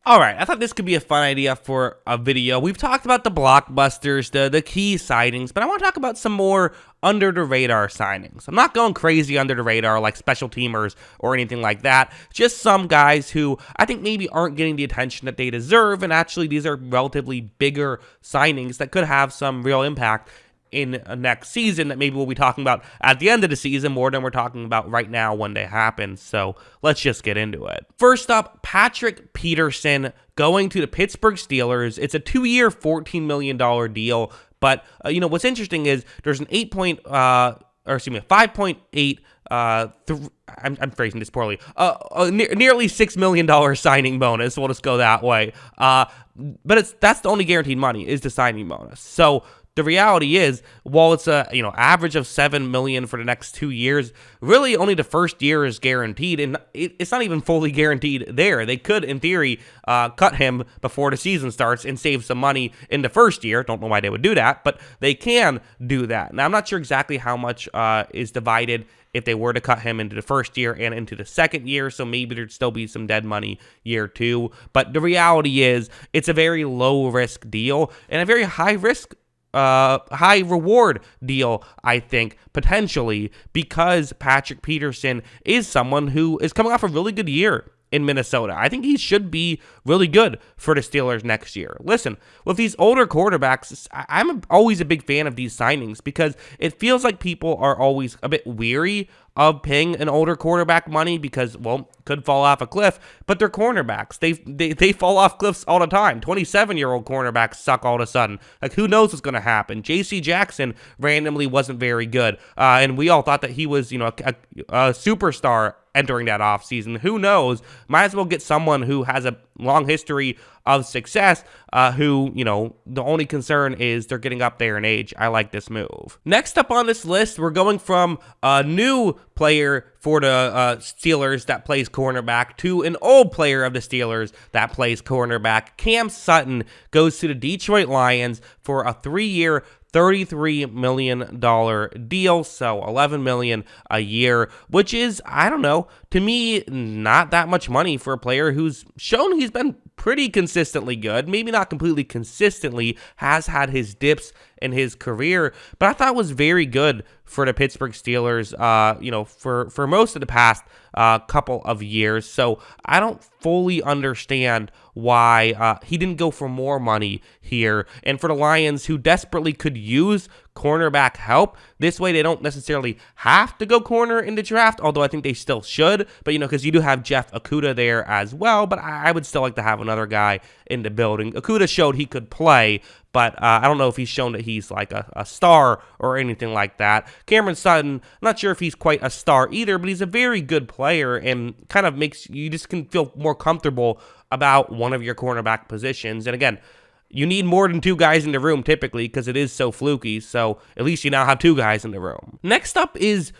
Alright, I thought this could be a fun idea for a video. We've talked about the blockbusters, the key signings, but I want to talk about some more under-the-radar signings. I'm not going crazy under the radar like special teamers or anything like that. Just some guys who I think maybe aren't getting the attention that they deserve, and actually these are relatively bigger signings that could have some real impact in next season that maybe we'll be talking about at the end of the season more than we're talking about right now when they happen. So let's just get into it. First up, Patrick Peterson going to the Pittsburgh Steelers. It's a 2-year, $14 million deal. But, what's interesting is there's an 5.8, I'm phrasing this poorly, nearly $6 million signing bonus. We'll just go that way. But that's the only guaranteed money is the signing bonus. So the reality is, while it's a average of $7 million for the next 2 years, really only the first year is guaranteed, and it's not even fully guaranteed there. They could, in theory, cut him before the season starts and save some money in the first year. Don't know why they would do that, but they can do that. Now, I'm not sure exactly how much is divided if they were to cut him into the first year and into the second year, so maybe there'd still be some dead money year 2. But the reality is, it's a very low-risk deal and a very high-risk high reward deal, I think, potentially, because Patrick Peterson is someone who is coming off a really good year in Minnesota. I think he should be really good for the Steelers next year. Listen, with these older quarterbacks, I'm always a big fan of these signings because it feels like people are always a bit weary of paying an older quarterback money because, well, could fall off a cliff, but they're cornerbacks. They fall off cliffs all the time. 27-year-old cornerbacks suck all of a sudden. Like, who knows what's going to happen? J.C. Jackson randomly wasn't very good, and we all thought that he was, a superstar entering that offseason. Who knows? Might as well get someone who has a long history of success, who, the only concern is they're getting up there in age. I like this move. Next up on this list, we're going from a new player for the Steelers that plays cornerback to an old player of the Steelers that plays cornerback. Cam Sutton goes to the Detroit Lions for a 3-year, $33 million deal, so $11 million a year, which is, I don't know, to me, not that much money for a player who's shown he's been pretty consistently good. Maybe not completely consistently, has had his dips in his career, but I thought was very good for the Pittsburgh Steelers, for most of the past couple of years. So I don't fully understand why he didn't go for more money here. And for the Lions, who desperately could use cornerback help, this way they don't necessarily have to go corner in the draft, although I think they still should, but because you do have Jeff Okudah there as well, but I would still like to have another guy in the building. Okudah showed he could play, but I don't know if he's shown that he's like a star or anything like that. Cameron Sutton, I'm not sure if he's quite a star either, but he's a very good player and kind of makes you just can feel more comfortable about one of your cornerback positions. And again, you need more than 2 guys in the room typically because it is so fluky, so at least you now have 2 guys in the room. Next up is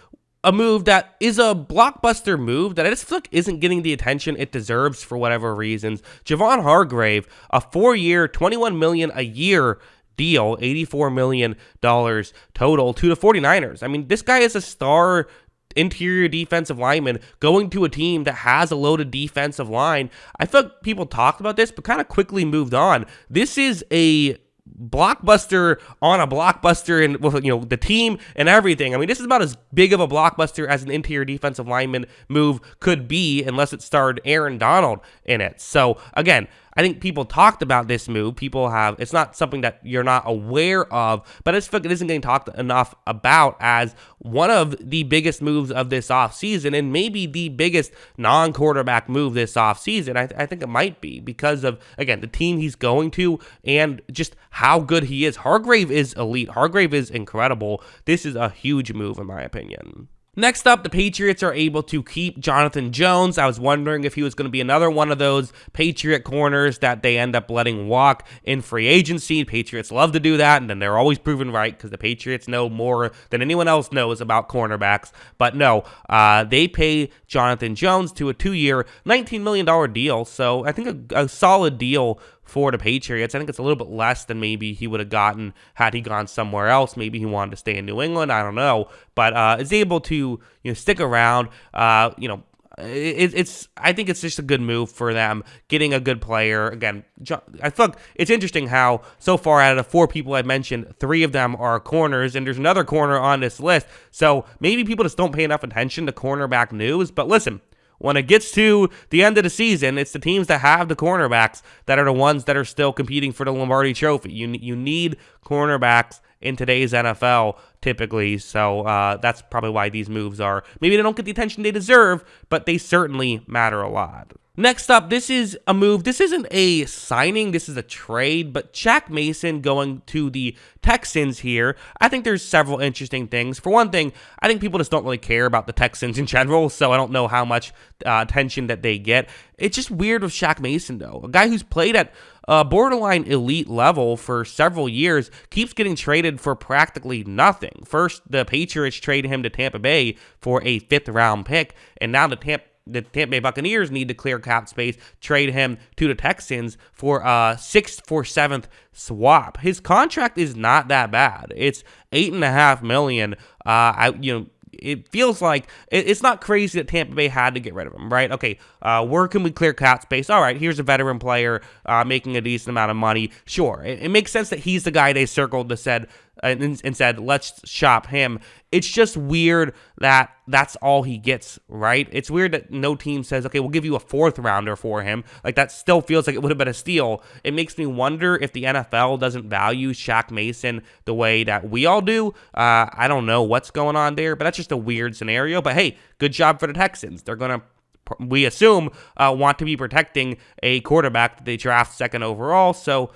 a move that is a blockbuster move that I just feel like isn't getting the attention it deserves for whatever reasons. Javon Hargrave, a 4-year, $21 million a year deal, $84 million total to the 49ers. I mean, this guy is a star interior defensive lineman going to a team that has a loaded defensive line. I feel like people talked about this, but kind of quickly moved on. This is a blockbuster on a blockbuster, and with the team and everything. I mean, this is about as big of a blockbuster as an interior defensive lineman move could be, unless it starred Aaron Donald in it. So again, I think people talked about this move. It's not something that you're not aware of, but I just feel like it isn't getting talked enough about as one of the biggest moves of this offseason, and maybe the biggest non-quarterback move this offseason. I think it might be because of, again, the team he's going to and just how good he is. Hargrave is elite. Hargrave is incredible. This is a huge move in my opinion. Next up, the Patriots are able to keep Jonathan Jones. I was wondering if he was going to be another one of those Patriot corners that they end up letting walk in free agency. Patriots love to do that, and then they're always proven right because the Patriots know more than anyone else knows about cornerbacks. But no, they pay Jonathan Jones to a 2-year, $19 million deal. So I think a solid deal for the Patriots. I think it's a little bit less than maybe he would have gotten had he gone somewhere else. Maybe he wanted to stay in New England. I don't know. But is able to stick around. I think it's just a good move for them, getting a good player. Again, I thought it's interesting how so far out of the 4 people I mentioned, 3 of them are corners, and there's another corner on this list. So maybe people just don't pay enough attention to cornerback news. But listen, when it gets to the end of the season, it's the teams that have the cornerbacks that are the ones that are still competing for the Lombardi Trophy. You need cornerbacks in today's NFL typically, so that's probably why these moves are, maybe they don't get the attention they deserve, but they certainly matter a lot. Next up, this is a move. This isn't a signing, this is a trade, but Shaq Mason going to the Texans here. I think there's several interesting things. For one thing, I think people just don't really care about the Texans in general, so I don't know how much attention that they get. It's just weird with Shaq Mason, though. A guy who's played at borderline elite level for several years keeps getting traded for practically nothing. First, the Patriots traded him to Tampa Bay for a 5th-round pick, and now the Tampa Bay Buccaneers need to clear cap space, trade him to the Texans for a 6th for 7th swap. His contract is not that bad. It's $8.5 million. It feels like it's not crazy that Tampa Bay had to get rid of him, right? Okay, where can we clear cap space? All right, here's a veteran player making a decent amount of money. Sure, it makes sense that he's the guy they circled and said, let's shop him. It's just weird that that's all he gets, right? It's weird that no team says, okay, we'll give you a 4th rounder for him. Like, that still feels like it would have been a steal. It makes me wonder if the NFL doesn't value Shaq Mason the way that we all do. I don't know what's going on there, but that's just a weird scenario. But hey, good job for the Texans. They're going to, we assume, want to be protecting a quarterback that they draft 2nd overall. So,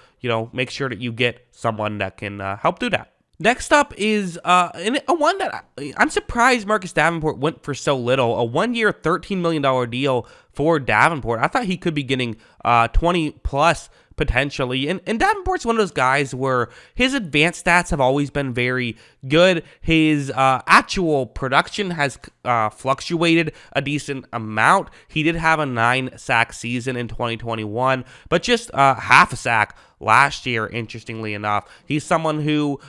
make sure that you get someone that can help do that. Next up is a one that I'm surprised Marcus Davenport went for so little. A 1-year, $13 million deal for Davenport. I thought he could be getting 20 plus potentially. And Davenport's one of those guys where his advanced stats have always been very good. His actual production has fluctuated a decent amount. He did have a 9-sack season in 2021, but just half a sack last year, interestingly enough. He's someone who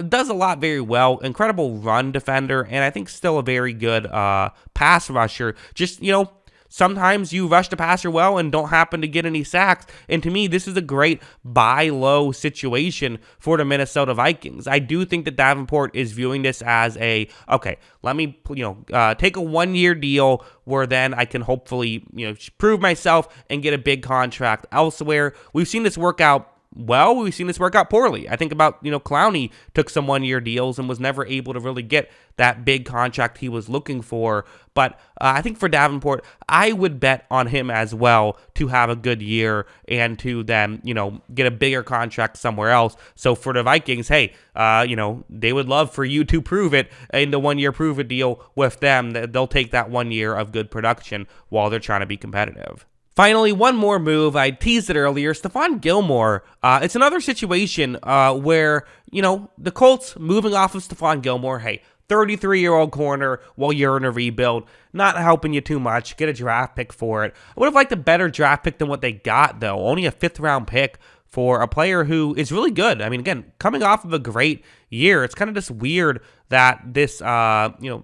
does a lot very well, incredible run defender, and I think still a very good pass rusher. Just, sometimes you rush the passer well and don't happen to get any sacks. And to me, this is a great buy low situation for the Minnesota Vikings. I do think that Davenport is viewing this as okay, let me, take a 1-year deal where then I can hopefully, prove myself and get a big contract elsewhere. We've seen this work out well, we've seen this work out poorly. I think about, Clowney took some 1-year deals and was never able to really get that big contract he was looking for. But I think for Davenport, I would bet on him as well to have a good year and to then, get a bigger contract somewhere else. So for the Vikings, hey, they would love for you to prove it in the 1-year prove it deal with them. They'll take that 1 year of good production while they're trying to be competitive. Finally, one more move. I teased it earlier. Stephon Gilmore. It's another situation where, the Colts moving off of Stephon Gilmore. Hey, 33-year-old corner while you're in a rebuild. Not helping you too much. Get a draft pick for it. I would have liked a better draft pick than what they got, though. Only a 5th-round pick for a player who is really good. I mean, again, coming off of a great year, it's kind of just weird that this,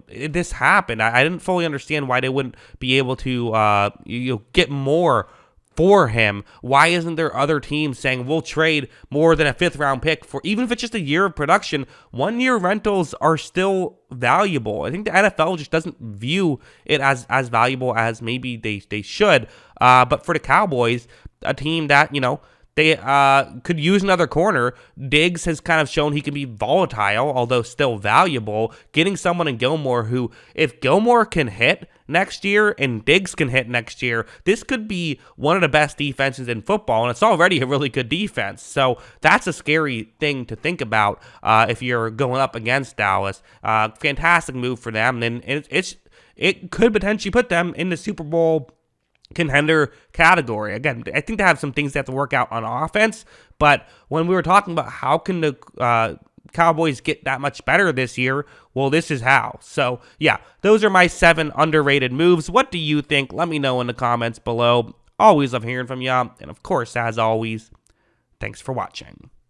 this happened. I didn't fully understand why they wouldn't be able to, get more for him. Why isn't there other teams saying we'll trade more than a 5th-round pick for, even if it's just a year of production? 1-year rentals are still valuable. I think the NFL just doesn't view it as valuable as maybe they should. But for the Cowboys, a team that, they could use another corner. Diggs has kind of shown he can be volatile, although still valuable. Getting someone in Gilmore who, if Gilmore can hit next year and Diggs can hit next year, this could be one of the best defenses in football, and it's already a really good defense. So that's a scary thing to think about if you're going up against Dallas. Fantastic move for them, and it could potentially put them in the Super Bowl contender category. Again, I think they have some things they have to work out on offense, but when we were talking about how can the Cowboys get that much better this year, well, this is how. So yeah, those are my 7 underrated moves. What do you think? Let me know in the comments below. Always love hearing from you, and of course, as always, thanks for watching.